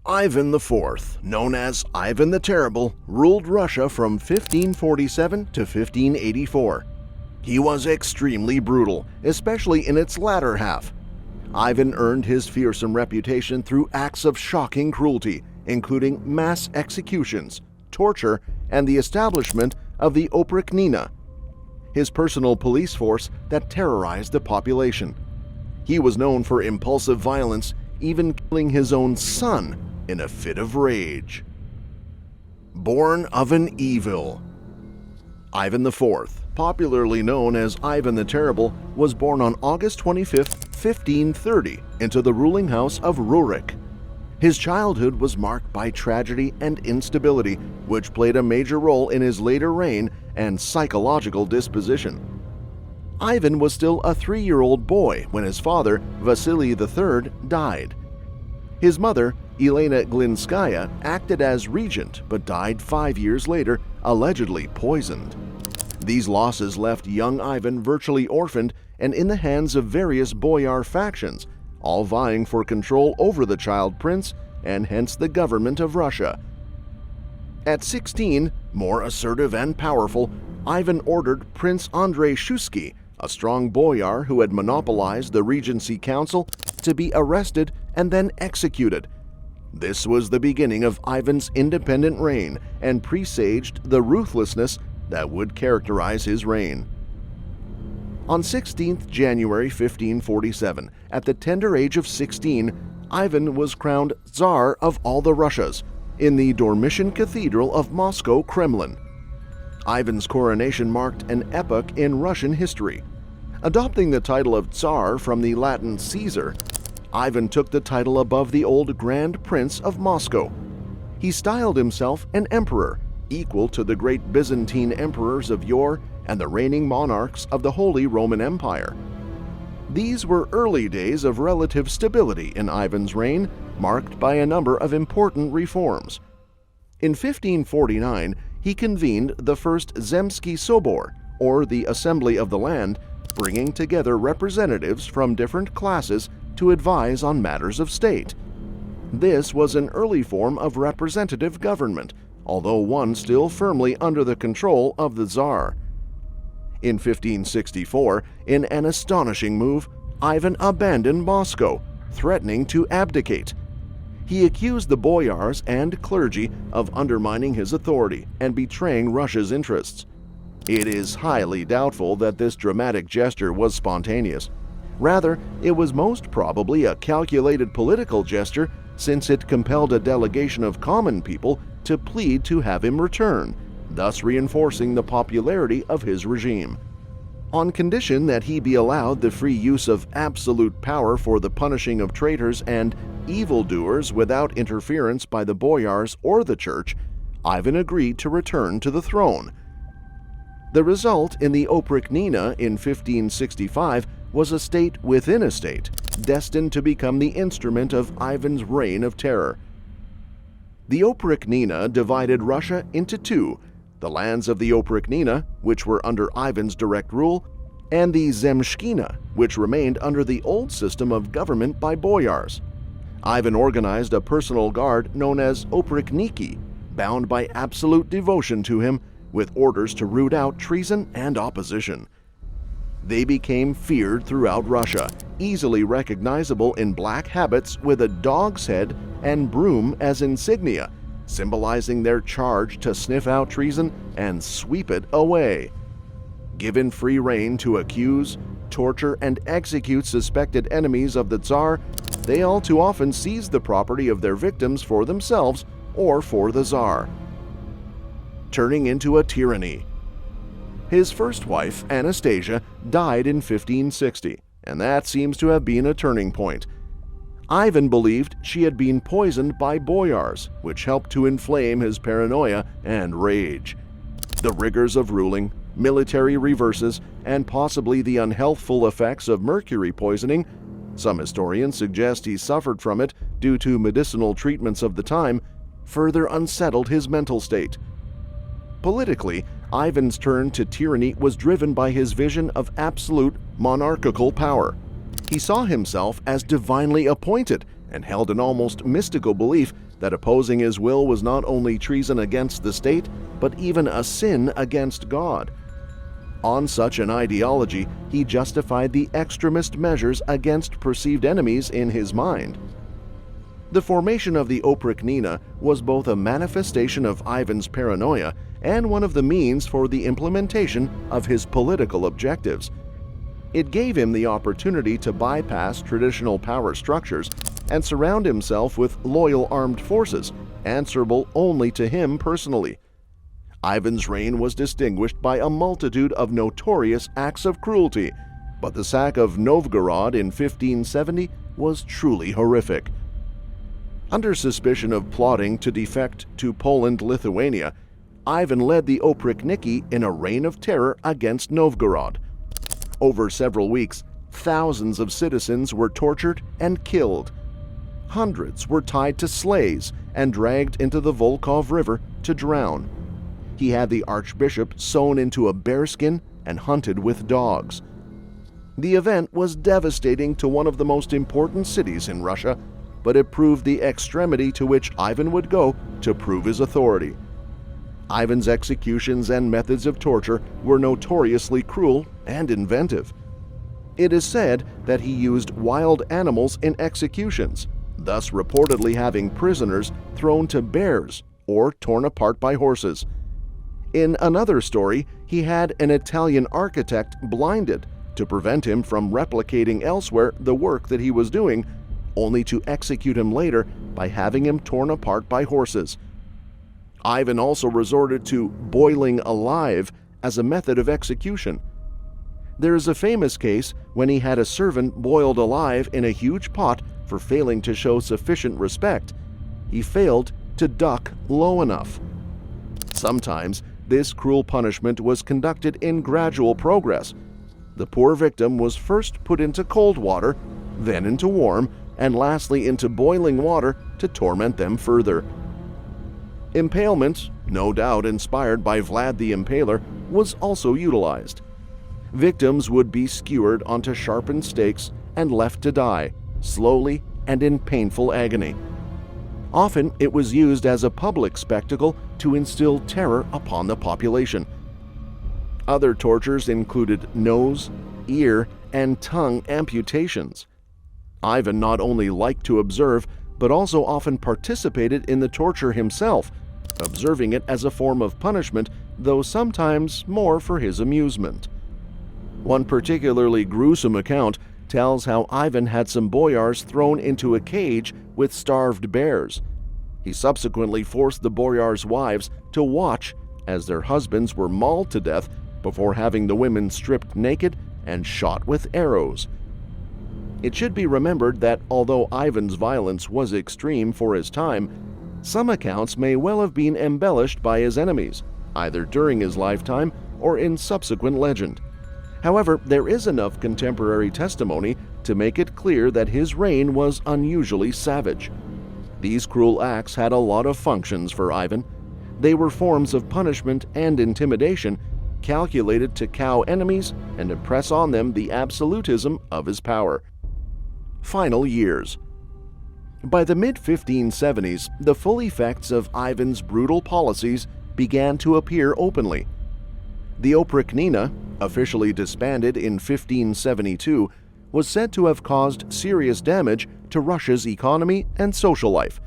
Ivan IV, known as Ivan the Terrible, ruled Russia from 1547 to 1584. He was extremely brutal, especially in its latter half. Ivan earned his fearsome reputation through acts of shocking cruelty, including mass executions, torture, and the establishment of the Oprichnina, his personal police force that terrorized the population. He was known for impulsive violence, even killing his own son in a fit of rage. Born of an evil. Ivan IV, popularly known as Ivan the Terrible, was born on August 25, 1530, into the ruling house of Rurik. His childhood was marked by tragedy and instability, which played a major role in his later reign and psychological disposition. Ivan was still a 3-year-old boy when his father, Vasily III, died. His mother, Elena Glinskaya, acted as regent but died 5 years later, allegedly poisoned. These losses left young Ivan virtually orphaned and in the hands of various boyar factions, all vying for control over the child prince and hence the government of Russia. At 16, more assertive and powerful, Ivan ordered Prince Andrei Shusky, a strong boyar who had monopolized the Regency Council, to be arrested and then executed. This was the beginning of Ivan's independent reign and presaged the ruthlessness that would characterize his reign. On 16th January 1547, at the tender age of 16, Ivan was crowned Tsar of all the Russias in the Dormition Cathedral of Moscow Kremlin. Ivan's coronation marked an epoch in Russian history. Adopting the title of Tsar from the Latin Caesar, Ivan took the title above the old Grand Prince of Moscow. He styled himself an emperor, equal to the great Byzantine emperors of yore and the reigning monarchs of the Holy Roman Empire. These were early days of relative stability in Ivan's reign, marked by a number of important reforms. In 1549, he convened the First Zemsky Sobor, or the Assembly of the Land, bringing together representatives from different classes to advise on matters of state. This was an early form of representative government, although one still firmly under the control of the Tsar. In 1564, in an astonishing move, Ivan abandoned Moscow, threatening to abdicate. He accused the boyars and clergy of undermining his authority and betraying Russia's interests. It is highly doubtful that this dramatic gesture was spontaneous. Rather, it was most probably a calculated political gesture, since it compelled a delegation of common people to plead to have him return, thus reinforcing the popularity of his regime. On condition that he be allowed the free use of absolute power for the punishing of traitors and evildoers without interference by the boyars or the church, Ivan agreed to return to the throne. The result in the Oprichnina in 1565 was a state within a state, destined to become the instrument of Ivan's reign of terror. The Oprichnina divided Russia into two: the lands of the Oprichnina, which were under Ivan's direct rule, and the Zemshkina, which remained under the old system of government by boyars. Ivan organized a personal guard known as Oprichniki, bound by absolute devotion to him, with orders to root out treason and opposition. They became feared throughout Russia, easily recognizable in black habits with a dog's head and broom as insignia, symbolizing their charge to sniff out treason and sweep it away. Given free rein to accuse, torture, and execute suspected enemies of the Tsar, they all too often seized the property of their victims for themselves or for the Tsar. Turning into a tyranny. His first wife, Anastasia, died in 1560, and that seems to have been a turning point. Ivan believed she had been poisoned by boyars, which helped to inflame his paranoia and rage. The rigors of ruling, military reverses, and possibly the unhealthful effects of mercury poisoning — some historians suggest he suffered from it due to medicinal treatments of the time — further unsettled his mental state. Politically, Ivan's turn to tyranny was driven by his vision of absolute monarchical power. He saw himself as divinely appointed and held an almost mystical belief that opposing his will was not only treason against the state, but even a sin against God. On such an ideology, he justified the extremist measures against perceived enemies in his mind. The formation of the Oprichnina was both a manifestation of Ivan's paranoia and one of the means for the implementation of his political objectives. It gave him the opportunity to bypass traditional power structures and surround himself with loyal armed forces, answerable only to him personally. Ivan's reign was distinguished by a multitude of notorious acts of cruelty, but the sack of Novgorod in 1570 was truly horrific. Under suspicion of plotting to defect to Poland-Lithuania, Ivan led the Oprichniki in a reign of terror against Novgorod. Over several weeks, thousands of citizens were tortured and killed. Hundreds were tied to sleighs and dragged into the Volkhov River to drown. He had the archbishop sewn into a bearskin and hunted with dogs. The event was devastating to one of the most important cities in Russia, but it proved the extremity to which Ivan would go to prove his authority. Ivan's executions and methods of torture were notoriously cruel and inventive. It is said that he used wild animals in executions, thus reportedly having prisoners thrown to bears or torn apart by horses. In another story, he had an Italian architect blinded to prevent him from replicating elsewhere the work that he was doing, only to execute him later by having him torn apart by horses. Ivan also resorted to boiling alive as a method of execution. There is a famous case when he had a servant boiled alive in a huge pot for failing to show sufficient respect. He failed to duck low enough. Sometimes this cruel punishment was conducted in gradual progress. The poor victim was first put into cold water, then into warm, and lastly into boiling water to torment them further. Impalement, no doubt inspired by Vlad the Impaler, was also utilized. Victims would be skewered onto sharpened stakes and left to die, slowly and in painful agony. Often it was used as a public spectacle to instill terror upon the population. Other tortures included nose, ear, and tongue amputations. Ivan not only liked to observe, but also often participated in the torture himself, observing it as a form of punishment, though sometimes more for his amusement. One particularly gruesome account tells how Ivan had some boyars thrown into a cage with starved bears. He subsequently forced the boyars' wives to watch as their husbands were mauled to death before having the women stripped naked and shot with arrows. It should be remembered that although Ivan's violence was extreme for his time, some accounts may well have been embellished by his enemies, either during his lifetime or in subsequent legend. However, there is enough contemporary testimony to make it clear that his reign was unusually savage. These cruel acts had a lot of functions for Ivan. They were forms of punishment and intimidation calculated to cow enemies and impress on them the absolutism of his power. Final years. By the mid-1570s, the full effects of Ivan's brutal policies began to appear openly. The Oprichnina, officially disbanded in 1572, was said to have caused serious damage to Russia's economy and social life.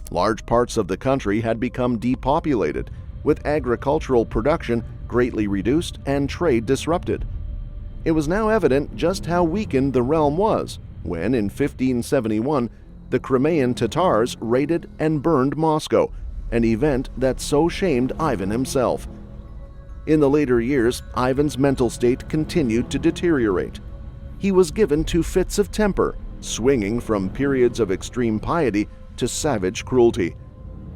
Large parts of the country had become depopulated, with agricultural production greatly reduced and trade disrupted. It was now evident just how weakened the realm was when, in 1571, the Crimean Tatars raided and burned Moscow, an event that so shamed Ivan himself. In the later years, Ivan's mental state continued to deteriorate. He was given to fits of temper, swinging from periods of extreme piety to savage cruelty.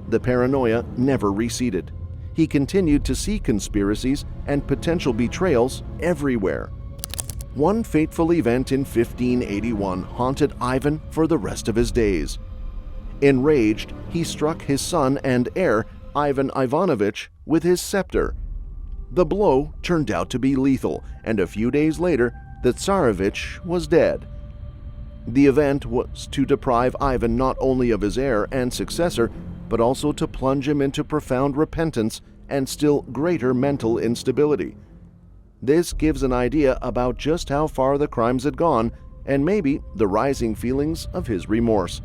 The paranoia never receded. He continued to see conspiracies and potential betrayals everywhere. One fateful event in 1581 haunted Ivan for the rest of his days. Enraged, he struck his son and heir, Ivan Ivanovich, with his scepter. The blow turned out to be lethal, and a few days later, the Tsarevich was dead. The event was to deprive Ivan not only of his heir and successor, but also to plunge him into profound repentance and still greater mental instability. This gives an idea about just how far the crimes had gone and maybe the rising feelings of his remorse.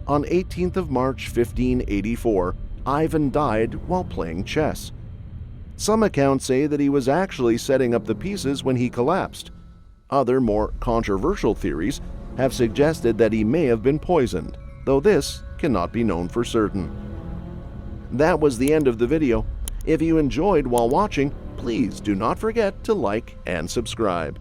On 18th of March 1584, Ivan died while playing chess. Some accounts say that he was actually setting up the pieces when he collapsed. Other, more controversial theories have suggested that he may have been poisoned, though this cannot be known for certain. That was the end of the video. If you enjoyed while watching, please do not forget to like and subscribe.